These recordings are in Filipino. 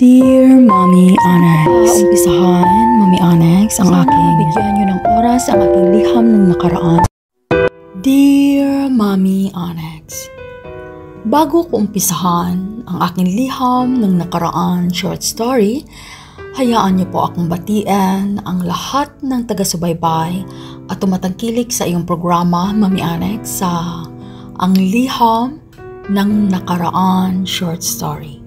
Dear Mommy Onyx, umpisahan, Mommy Onyx, ang aking bigyan nyo ng oras ang aking liham ng nakaraan. Dear Mommy Onyx, bago ko umpisahan ang aking liham ng nakaraan short story, hayaan niyo po akong batiin ang lahat ng taga-subaybay at tumatangkilik sa iyong programa, Mommy Onyx, sa Ang Liham ng Nakaraan short story.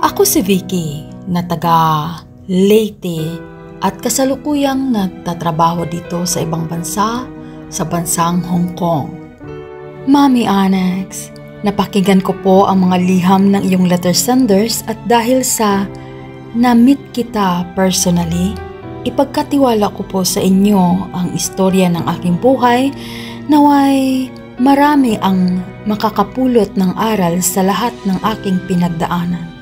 Ako si Vicky na taga Leyte at kasalukuyang nagtatrabaho dito sa ibang bansa, sa bansang Hong Kong. Mommy Onyx, napakinggan ko po ang mga liham ng iyong letter senders at dahil sa na-meet kita personally, ipagkatiwala ko po sa inyo ang istorya ng aking buhay naway marami ang makakapulot ng aral sa lahat ng aking pinagdaanan.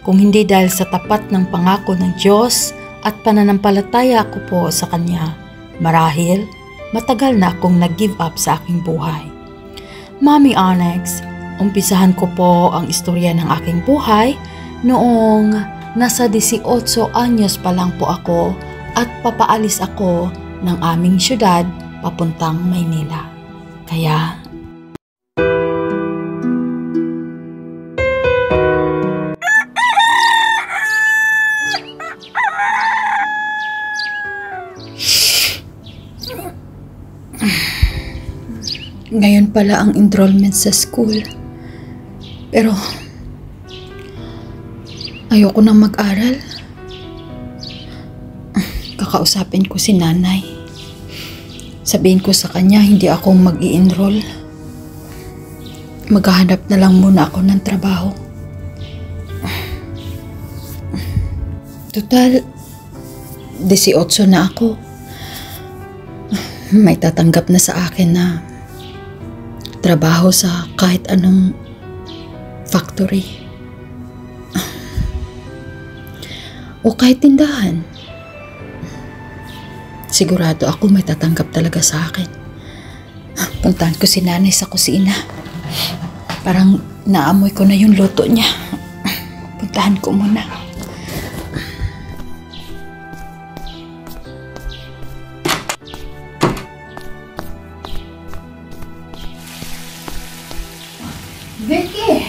Kung hindi dahil sa tapat ng pangako ng Diyos at pananampalataya ko po sa Kanya, marahil matagal na akong nag-give up sa aking buhay. Mommy Onyx, umpisahan ko po ang istorya ng aking buhay noong nasa 18 anyos pa lang po ako at papaalis ako ng aming syudad papuntang Maynila. Kaya ngayon pala ang enrollment sa school. Pero ayoko na mag-aral. Kakausapin ko si nanay. Sabihin ko sa kanya hindi ako mag-i-enroll. Maghahanap na lang muna ako ng trabaho. Total, 18 na ako. May tatanggap na sa akin na trabaho sa kahit anong factory o kahit tindahan. Sigurado ako may tatanggap talaga sa akin. Puntahan ko si nanay sa kusina. Parang naamoy ko na yung luto niya. Puntahan ko muna. Vicky,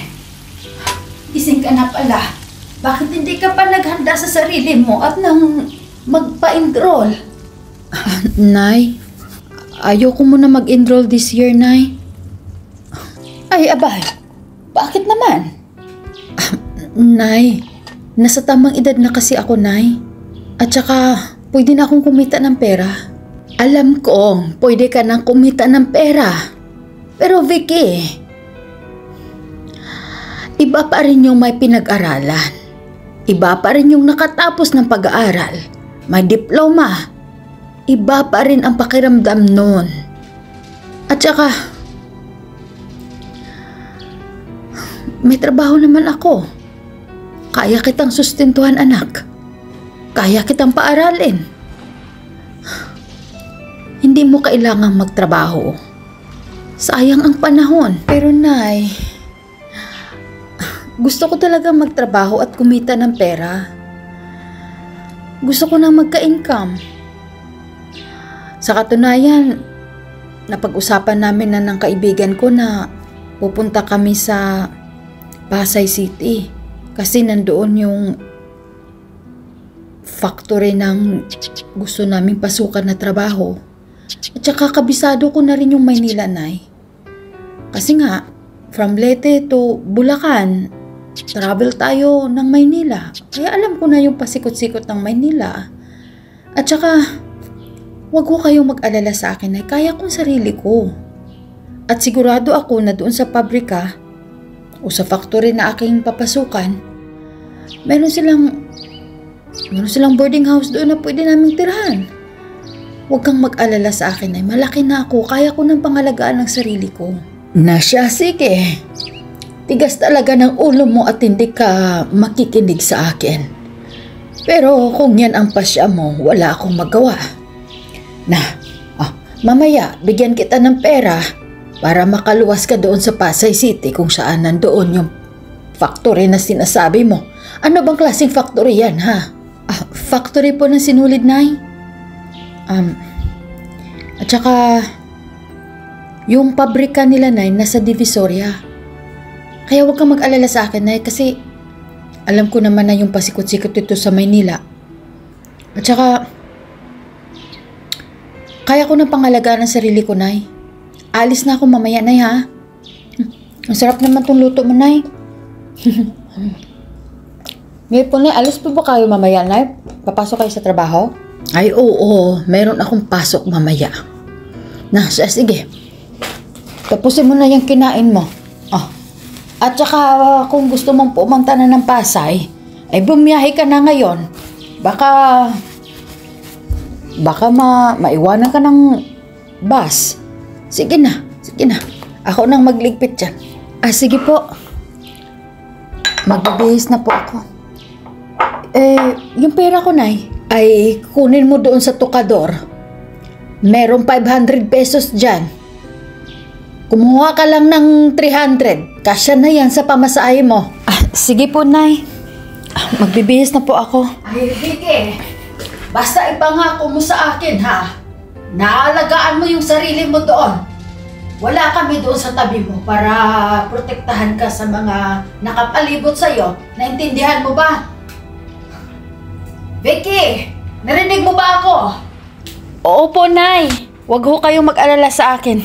gising ka na pala. Bakit hindi ka pa naghanda sa sarili mo at nang magpa-enroll? Nay, ayoko muna mag-enroll this year, Nay. Ay, abay, bakit naman? Nay, nasa tamang edad na kasi ako, Nay. At saka, pwede na akong kumita ng pera. Alam ko, pwede ka nang kumita ng pera. Pero Vicky, iba pa rin yung may pinag-aralan. Iba pa rin yung nakatapos ng pag-aaral. May diploma. Iba pa rin ang pakiramdam nun. At saka, may trabaho naman ako. Kaya kitang sustentuhan, anak. Kaya kitang paaralin. Hindi mo kailangang magtrabaho. Sayang ang panahon. Pero Nay, gusto ko talaga magtrabaho at kumita ng pera. Gusto ko na magka-income. Sa katunayan, napag-usapan namin na ng kaibigan ko na pupunta kami sa Pasay City kasi nandoon yung factory ng gusto naming pasukan na trabaho. At saka kabisado ko na rin yung Maynila, Nay. Kasi nga, from Leyte to Bulacan, travel tayo ng Maynila. Kaya alam ko na yung pasikot-sikot ng Maynila. At saka, huwag ko kayong mag-alala sa akin, ay kaya kong sarili ko. At sigurado ako na doon sa pabrika o sa factory na aking papasukan, meron silang boarding house doon na pwede naming tirahan. Huwag kang mag-alala sa akin, ay malaki na ako, kaya ko ng pangalagaan ng sarili ko. Na siya, sige. Tigas talaga ng ulo mo at hindi ka makikinig sa akin. Pero kung yan ang pasya mo, wala akong magawa. Mamaya, bigyan kita ng pera para makaluwas ka doon sa Pasay City kung saan nandoon yung factory na sinasabi mo. Ano bang klaseng factory yan, ha? Factory po ng sinulid, Nay. At saka, yung pabrika nila, Nay, nasa Divisoria. Kaya huwag kang mag-alala sa akin, Nay, kasi alam ko naman na yung pasikot-sikot dito sa Maynila. At saka, kaya ko nang pangalagaan ang sarili ko, Nay. Alis na ako mamaya, Nay, ha? Ang sarap naman tong luto mo, Nay. Ngayon po, Nay, alis po ba kayo mamaya, Nay? Papasok kayo sa trabaho? Ay, oo. Meron akong pasok mamaya. Sige. Tapusin mo na yung kinain mo. At saka, kung gusto mong pumunta na ng Pasay, ay bumiyahe ka na ngayon. Baka maiwanan ka ng bus. Sige na. Ako nang magligpit dyan. Sige po. Magbibihis na po ako. Yung pera ko, Nay, Ay kunin mo doon sa tukador. Merong 500 pesos dyan. Kumuha ka lang ng 300. Kasya na yan sa pamasahe mo. Sige po, Nay. Magbibihis na po ako. Ay, Vicky, basta ipangako mo sa akin, ha? Naalagaan mo yung sarili mo doon. Wala kami doon sa tabi mo para protektahan ka sa mga nakapalibot sa'yo. Naintindihan mo ba? Vicky, narinig mo ba ako? Oo po, Nay. Huwag ho kayong mag-alala sa akin.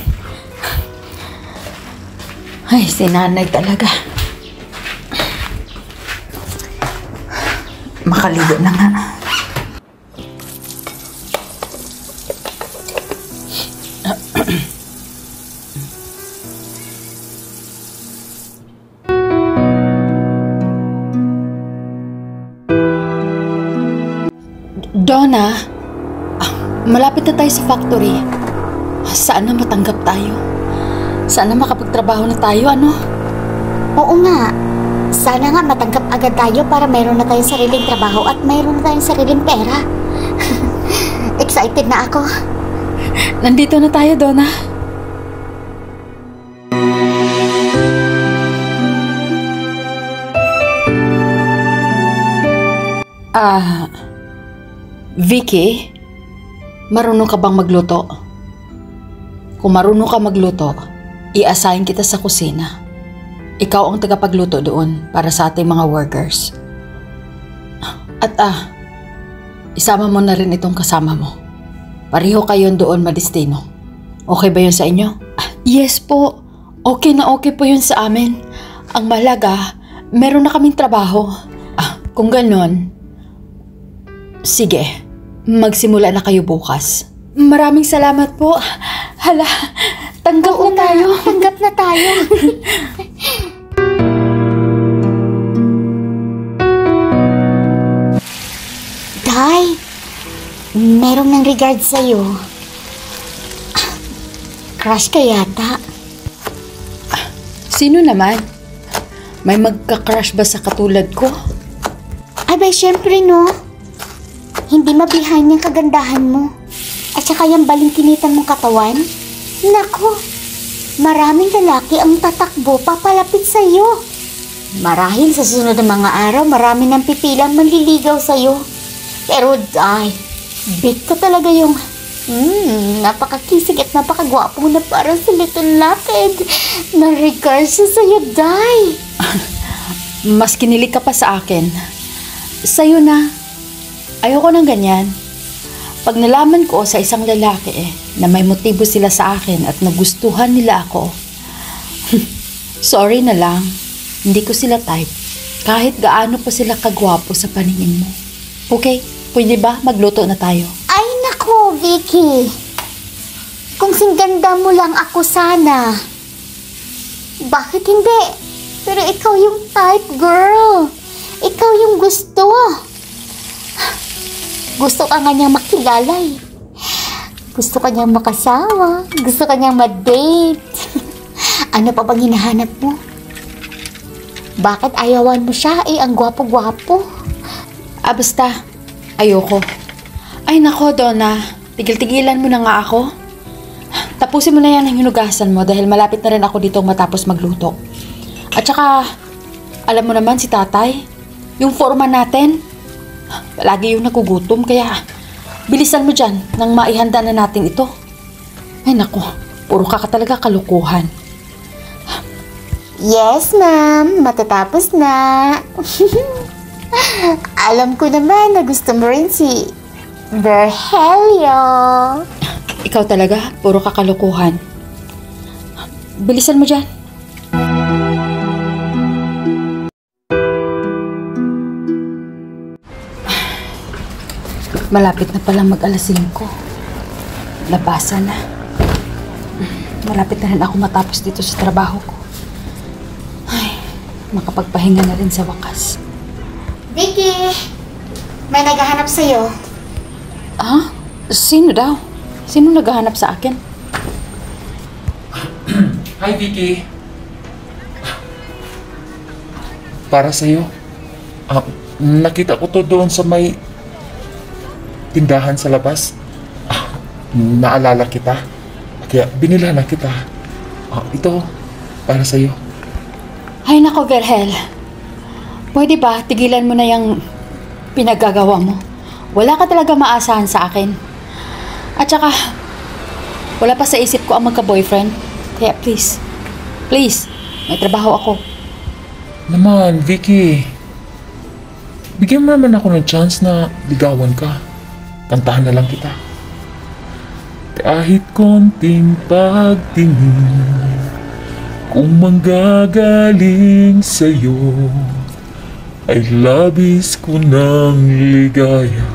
Ay, si nanay talaga. Makaligo na nga. Donna, malapit na tayo sa factory. Sana matanggap tayo. Sana makapagtrabaho na tayo, ano? Oo nga. Sana nga matanggap agad tayo para mayroon na tayong sariling trabaho at mayroon na tayong sariling pera. Excited na ako. Nandito na tayo, Donna. Vicky, marunong ka bang magluto? Kung marunong ka magluto, i-assign kita sa kusina. Ikaw ang tagapagluto doon para sa ating mga workers. At isama mo na rin itong kasama mo. Pareho kayo doon madistino. Okay ba yun sa inyo? Yes po. Okay na okay po yun sa amin. Ang mahalaga, meron na kaming trabaho. Kung ganon, sige, magsimula na kayo bukas. Maraming salamat po. Hala, tanggap na tayo. Tanggap na tayo. Day, merong nang regard sa'yo. Crush ka yata. Sino naman? May magka-crush ba sa katulad ko? Abay, syempre no. Hindi mabihan yung kagandahan mo. At saka yung balingkinitan mong katawan. Nako, maraming lalaki ang tatakbo papalapit sa'yo. Marahil sa susunod ng mga araw, marami nang pipilang manliligaw sa'yo. Pero ay, bit ka talaga yung napakakisig at napakagwapo na parang sa little lapid. Na-regard siya sa'yo, Day. Mas kinilig ka pa sa akin. Sa'yo na. Ayoko ng ganyan. Pag nalaman ko sa isang lalaki na may motibo sila sa akin at nagustuhan nila ako, sorry na lang, hindi ko sila type. Kahit gaano pa sila kagwapo sa paningin mo. Okay? Pwede ba magluto na tayo? Ay nako, Vicky. Kung singganda mo lang ako sana. Bakit hindi? Pero ikaw yung type, girl. Ikaw yung gusto. Gusto ka nga niyang makilala eh. Gusto ka niyang makasawa. Gusto ka niyang ma-date. Ano pa bang hinahanap mo? Bakit ayawan mo siya eh? Ang gwapo-gwapo. Basta. Ayoko. Ay nako, Donna. Tigil-tigilan mo na nga ako. Tapusin mo na yan ang hinugasan mo dahil malapit na rin ako dito matapos magluto. At saka, alam mo naman si tatay, Yung foreman natin, palagi yung nagugutom, kaya bilisan mo dyan nang maihanda na natin ito. Ay nako, puro ka talaga kalukuhan. Yes, ma'am. Matatapos na. Alam ko naman na gusto mo rin si Virgelio. Ikaw talaga, puro ka kalukuhan. Bilisan mo dyan. Malapit na palang mag-alas 5. Labasa na. Malapit na rin ako matapos dito sa trabaho ko. Ay, makapagpahinga na rin sa wakas. Vicky, may naghahanap sa'yo. Ah? Sino daw? Sino naghahanap sa akin? Hi, Vicky. Para sa'yo. Nakita ko to doon sa may tindahan sa labas. Naalala kita. Kaya binila na kita. Ito, para sa'yo. Ay nako, Virgel. Pwede ba tigilan mo na yung pinaggagawa mo? Wala ka talaga maasahan sa akin. At saka, wala pa sa isip ko ang magka-boyfriend. Kaya please, may trabaho ako. Naman, Vicky. Bigyan mo naman ako ng chance na ligawan ka. Kantahan na lang kita. Kahit konting pagtingin, kung manggagaling sa'yo, ay labis ko ng ligaya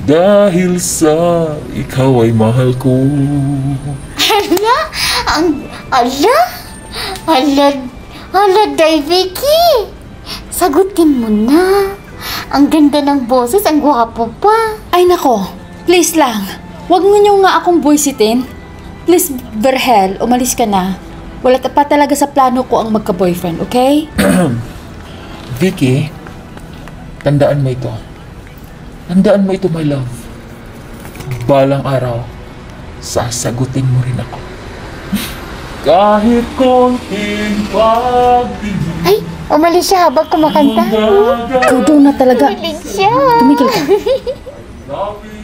dahil sa ikaw ay mahal ko. Ala, Day Vicky. Sagutin mo na. Ang ganda ng boses, ang gwapo pa. Ay nako, please lang. Huwag mo niyo nga akong buwisitin. Please, Virgel, umalis ka na. Wala pa talaga sa plano ko ang magka-boyfriend, okay? Vicky, tandaan mo ito. Tandaan mo ito, my love. Balang araw, sasagutin mo rin ako. Kahit konting pagtingin. Ay, umalis siya habang kumakanta. Ikaw daw na talaga. Umalis siya. Tumigil ka. Lapis